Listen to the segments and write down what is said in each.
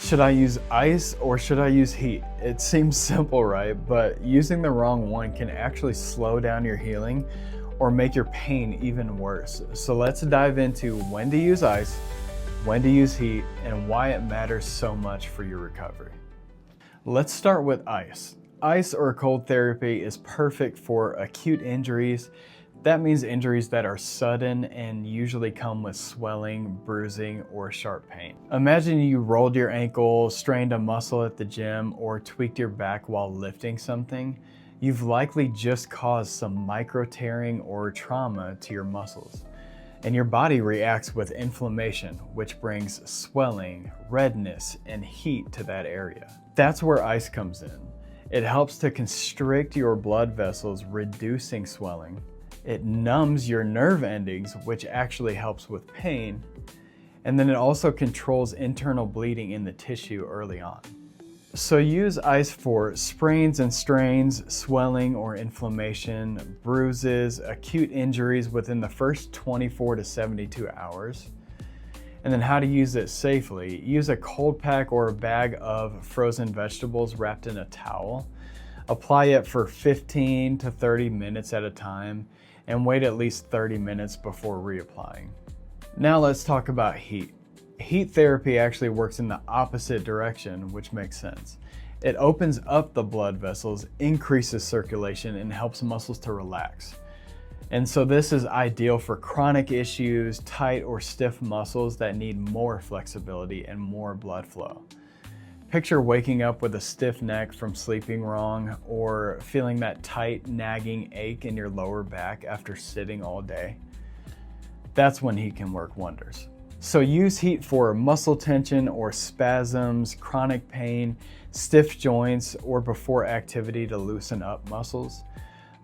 Should I use ice or should I use heat? It seems simple, right? But using the wrong one can actually slow down your healing or make your pain even worse. So let's dive into when to use ice, when to use heat, and why it matters so much for your recovery. Let's start with ice. Ice or cold therapy is perfect for acute injuries. That means injuries that are sudden and usually come with swelling, bruising, or sharp pain. Imagine you rolled your ankle, strained a muscle at the gym, or tweaked your back while lifting something. You've likely just caused some micro tearing or trauma to your muscles. And your body reacts with inflammation, which brings swelling, redness, and heat to that area. That's where ice comes in. It helps to constrict your blood vessels, reducing swelling. It numbs your nerve endings, which actually helps with pain. And then it also controls internal bleeding in the tissue early on. So use ice for sprains and strains, swelling or inflammation, bruises, acute injuries within the first 24 to 72 hours. And then how to use it safely. Use a cold pack or a bag of frozen vegetables wrapped in a towel. Apply it for 15 to 30 minutes at a time and wait at least 30 minutes before reapplying. Now let's talk about heat. Heat therapy actually works in the opposite direction, which makes sense. It opens up the blood vessels, increases circulation, and helps muscles to relax. And so this is ideal for chronic issues, tight or stiff muscles that need more flexibility and more blood flow. Picture waking up with a stiff neck from sleeping wrong or feeling that tight, nagging ache in your lower back after sitting all day. That's when heat can work wonders. So use heat for muscle tension or spasms, chronic pain, stiff joints, or before activity to loosen up muscles.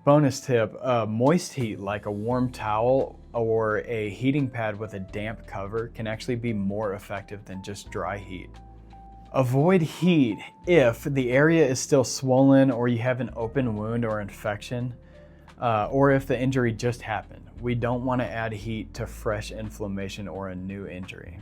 Bonus tip, moist heat like a warm towel or a heating pad with a damp cover can actually be more effective than just dry heat. Avoid heat if the area is still swollen or you have an open wound or infection, or if the injury just happened. We don't want to add heat to fresh inflammation or a new injury.